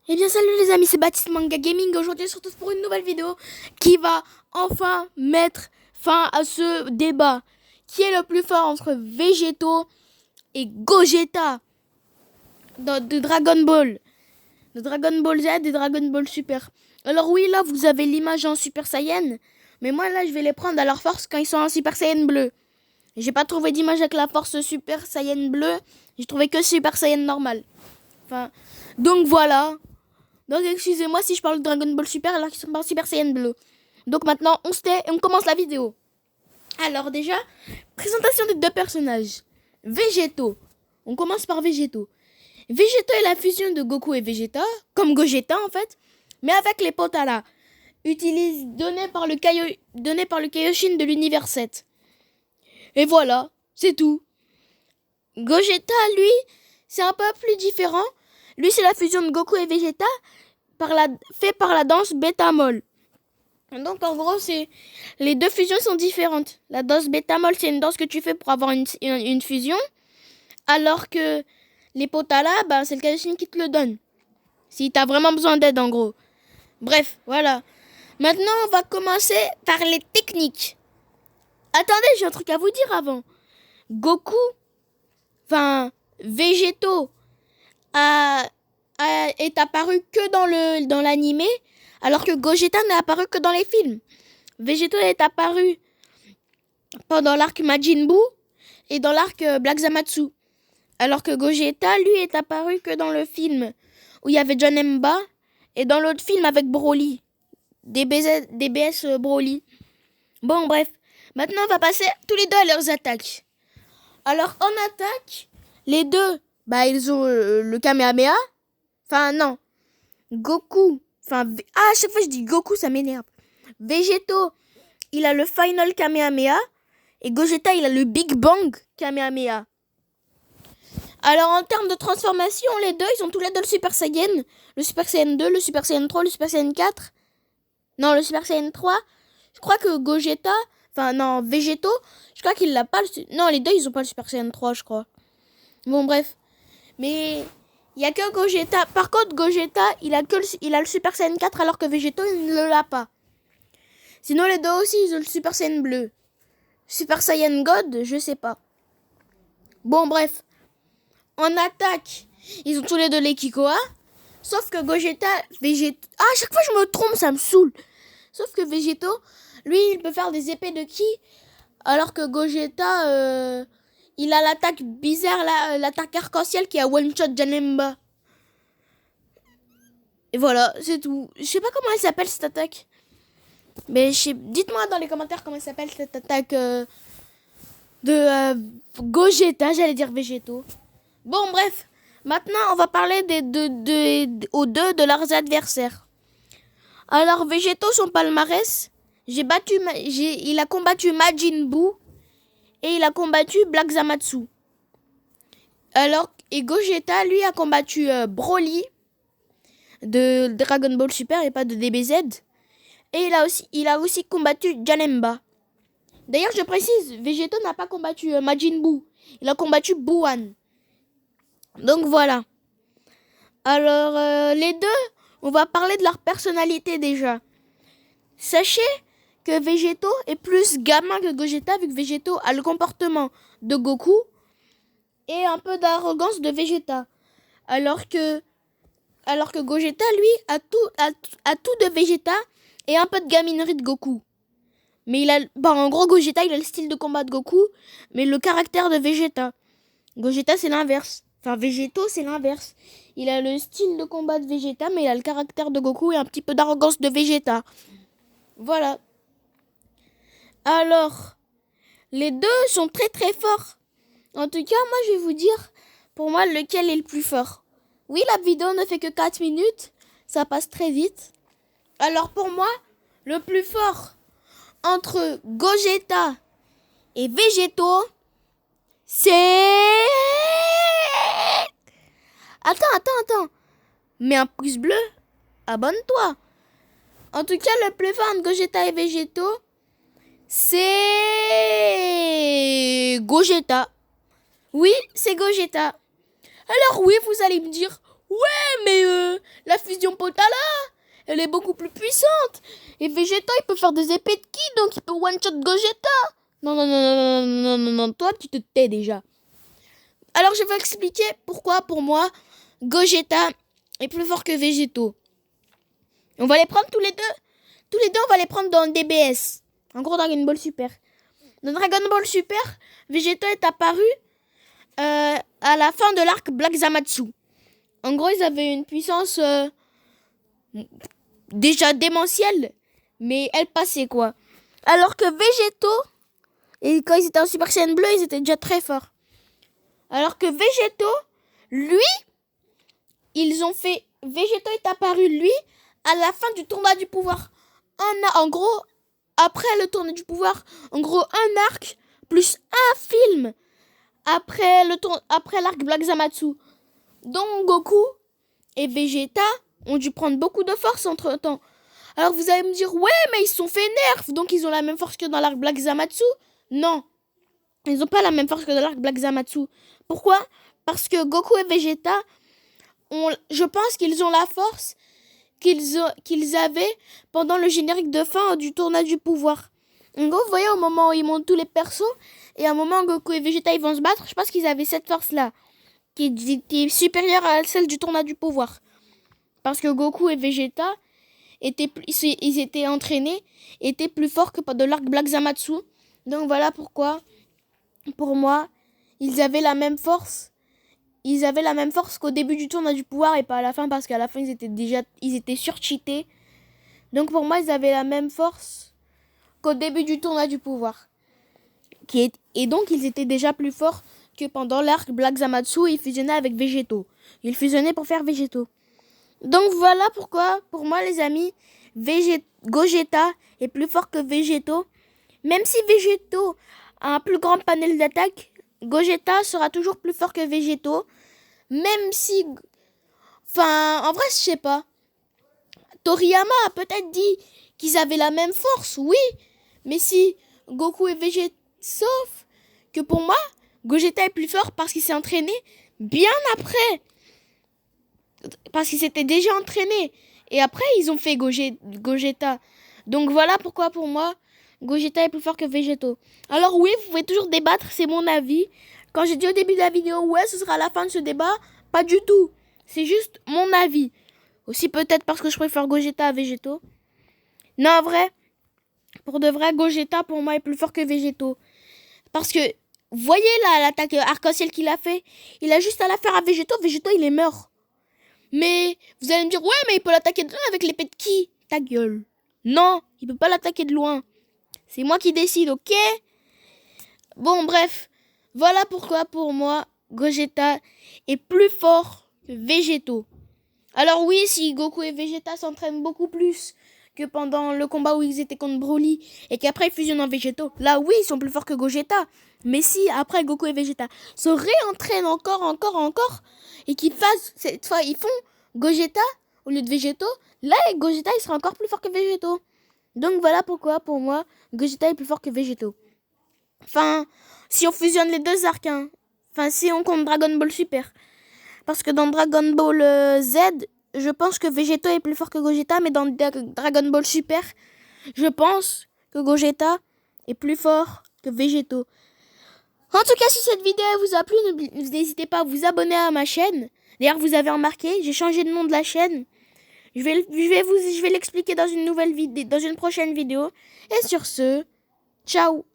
Eh bien salut les amis, c'est Baptiste Manga Gaming. Aujourd'hui on se retrouve pour une nouvelle vidéo qui va enfin mettre fin à ce débat. Qui est le plus fort entre Végéto et Gogeta de Dragon Ball. De Dragon Ball Z et Dragon Ball Super. Alors oui, là vous avez l'image en Super Saiyan. Mais moi là je vais les prendre à leur force quand ils sont en Super Saiyan bleu. J'ai pas trouvé d'image avec la force Super Saiyan bleu. J'ai trouvé que Super Saiyan normal. Enfin, donc voilà. Donc excusez-moi si je parle de Dragon Ball Super alors qu'ils sont pas en Super Saiyan bleu. Donc maintenant on se tait et on commence la vidéo. Alors déjà, présentation des deux personnages. Végéto. On commence par Végéto. Végéto est la fusion de Goku et Vegeta, comme Gogeta en fait, mais avec les Potala, donnés par le Kaioshin de l'univers 7. Et voilà, c'est tout. Gogeta, lui, c'est un peu plus différent. Lui, c'est la fusion de Goku et Vegeta fait par la danse Beta-Mol. Donc, en gros, les deux fusions sont différentes. La danse Beta-Mol, c'est une danse que tu fais pour avoir une fusion. Alors que les Potala, c'est le Kaioshin qui te le donne. Si t'as vraiment besoin d'aide, en gros. Bref, voilà. Maintenant, on va commencer par les techniques. Attendez, j'ai un truc à vous dire avant. Goku, Végéto, est apparu que dans l'animé, alors que Gogeta n'est apparu que dans les films. Végéto est apparu pendant l'arc Majin Buu et dans l'arc Black Zamatsu. Alors que Gogeta, lui, est apparu que dans le film où il y avait John Mba et dans l'autre film avec Broly. DBS Broly. Bon, bref. Maintenant, on va passer tous les deux à leurs attaques. Alors, en attaque, les deux, ils ont le Kamehameha. Enfin, non. Goku. À chaque fois, je dis Goku, ça m'énerve. Végéto, il a le Final Kamehameha. Et Gogeta, il a le Big Bang Kamehameha. Alors, en termes de transformation, les deux, ils ont tous les deux le Super Saiyan. Le Super Saiyan 2, le Super Saiyan 3, le Super Saiyan 4. Non, le Super Saiyan 3. Je crois que Végéto, je crois qu'il l'a pas. Non, les deux, ils ont pas le Super Saiyan 3, je crois. Bon, bref. Mais il y a que Gogeta. Par contre, Gogeta, il a le Super Saiyan 4 alors que Végéto, il ne l'a pas. Sinon, les deux aussi, ils ont le Super Saiyan bleu. Super Saiyan God, je sais pas. Bon, bref. En attaque, ils ont tous les deux les Kikoa. Sauf que Gogeta, Végéto... Ah, à chaque fois je me trompe, ça me saoule. Sauf que Végéto, lui, il peut faire des épées de ki. Alors que Gogeta, il a l'attaque bizarre, l'attaque arc-en-ciel qui a one-shot Janemba. Et voilà, c'est tout. Je sais pas comment elle s'appelle cette attaque. Mais dites-moi dans les commentaires comment elle s'appelle cette attaque de Gogeta, j'allais dire Végéto. Bon, bref. Maintenant, on va parler aux deux de leurs adversaires. Alors, Végéto, son palmarès, il a combattu Majin Buu et il a combattu Black Zamatsu. Et Gogeta, lui, a combattu Broly de Dragon Ball Super et pas de DBZ. Et il a aussi combattu Janemba. D'ailleurs, je précise, Végéto n'a pas combattu Majin Buu. Il a combattu Buuan. Donc voilà. Alors, les deux, on va parler de leur personnalité déjà. Sachez que Végéto est plus gamin que Gogeta, vu que Végéto a le comportement de Goku et un peu d'arrogance de Vegeta. Alors que Gogeta, lui, a tout de Vegeta et un peu de gaminerie de Goku. Mais en gros, Gogeta, il a le style de combat de Goku, mais le caractère de Vegeta. Gogeta, c'est l'inverse. Végéto, c'est l'inverse. Il a le style de combat de Vegeta, mais il a le caractère de Goku et un petit peu d'arrogance de Vegeta. Voilà. Alors, les deux sont très très forts. En tout cas, moi, je vais vous dire, pour moi, lequel est le plus fort. Oui, la vidéo ne fait que 4 minutes. Ça passe très vite. Alors, pour moi, le plus fort entre Gogeta et Végéto, c'est... Attends. Mets un pouce bleu. Abonne-toi. En tout cas, le plus fort entre Gogeta et Végéto, c'est Gogeta. Oui, c'est Gogeta. Alors oui, vous allez me dire, ouais, mais la fusion Potala, elle est beaucoup plus puissante. Et Vegeta, il peut faire des épées de ki, donc il peut one-shot Gogeta. Non, non, non, non, non, non, non, toi, tu te tais déjà. Alors, je vais expliquer pourquoi, pour moi, Gogeta est plus fort que Végéto. On va les prendre tous les deux. Tous les deux, on va les prendre dans le DBS. En gros, Dragon Ball Super. Dans Dragon Ball Super, Végéto est apparu à la fin de l'arc Black Zamatsu. En gros, ils avaient une puissance déjà démentielle, mais elle passait quoi. Alors que Végéto, et quand ils étaient en Super Saiyan bleu, ils étaient déjà très forts. Alors que Végéto, lui, Végéto est apparu, lui, à la fin du tournoi du pouvoir. En gros, après le tournoi du pouvoir, en gros, un arc plus un film après l'arc Black Zamatsu. Donc Goku et Vegeta ont dû prendre beaucoup de force entre temps. Alors vous allez me dire, ouais, mais ils se sont fait nerf, donc ils ont la même force que dans l'arc Black Zamatsu. Non, ils n'ont pas la même force que dans l'arc Black Zamatsu. Pourquoi? Parce que Goku et Vegeta, je pense qu'ils ont la force qu'ils avaient pendant le générique de fin du tournoi du pouvoir. En gros, vous voyez, au moment où ils montent tous les persos, et à un moment où Goku et Vegeta ils vont se battre, je pense qu'ils avaient cette force-là, qui est supérieure à celle du tournoi du pouvoir. Parce que Goku et Vegeta ils étaient entraînés, étaient plus forts que de l'arc Black Zamatsu. Donc voilà pourquoi, pour moi, ils avaient la même force. Ils avaient la même force qu'au début du tournoi du pouvoir et pas à la fin, parce qu'à la fin ils étaient surcheatés. Donc pour moi, ils avaient la même force qu'au début du tournoi du pouvoir. Et donc ils étaient déjà plus forts que pendant l'arc Black Zamatsu, ils fusionnaient avec Végéto. Ils fusionnaient pour faire Végéto. Donc voilà pourquoi, pour moi les amis, Gogeta est plus fort que Végéto. Même si Végéto a un plus grand panel d'attaque, Gogeta sera toujours plus fort que Végéto. Même si... Enfin, en vrai, je sais pas. Toriyama a peut-être dit qu'ils avaient la même force, oui. Mais si Goku et Vegeta... Sauf que pour moi, Gogeta est plus fort parce qu'il s'est entraîné bien après. Parce qu'il s'était déjà entraîné. Et après, ils ont fait Gogeta. Donc voilà pourquoi pour moi, Gogeta est plus fort que Végéto. Alors oui, vous pouvez toujours débattre, c'est mon avis. Quand j'ai dit au début de la vidéo, ouais, ce sera la fin de ce débat, pas du tout. C'est juste mon avis. Aussi peut-être parce que je préfère Gogeta à Végéto. Non, en vrai, pour de vrai, Gogeta pour moi est plus fort que Végéto. Parce que, voyez là, l'attaque arc-en-ciel qu'il a fait. Il a juste à la faire à Végéto, Végéto il est mort. Mais vous allez me dire, ouais, mais il peut l'attaquer de loin avec l'épée de ki. Ta gueule. Non, il peut pas l'attaquer de loin. C'est moi qui décide, ok? Bon, bref. Voilà pourquoi, pour moi, Gogeta est plus fort que Végéto. Alors oui, si Goku et Vegeta s'entraînent beaucoup plus que pendant le combat où ils étaient contre Broly et qu'après ils fusionnent en Végéto, là oui, ils sont plus forts que Gogeta. Mais si après Goku et Vegeta se réentraînent encore et qu'ils fassent, cette fois ils font Gogeta au lieu de Végéto, là Gogeta il sera encore plus fort que Végéto. Donc voilà pourquoi pour moi Gogeta est plus fort que Végéto. Enfin, si on fusionne les deux arcs, hein. Enfin si on compte Dragon Ball Super. Parce que dans Dragon Ball Z, je pense que Végéto est plus fort que Gogeta, mais dans Dragon Ball Super, je pense que Gogeta est plus fort que Végéto. En tout cas, si cette vidéo vous a plu, n'hésitez pas à vous abonner à ma chaîne. D'ailleurs, vous avez remarqué, j'ai changé de nom de la chaîne. Je vais l'expliquer dans une prochaine vidéo. Et sur ce, ciao.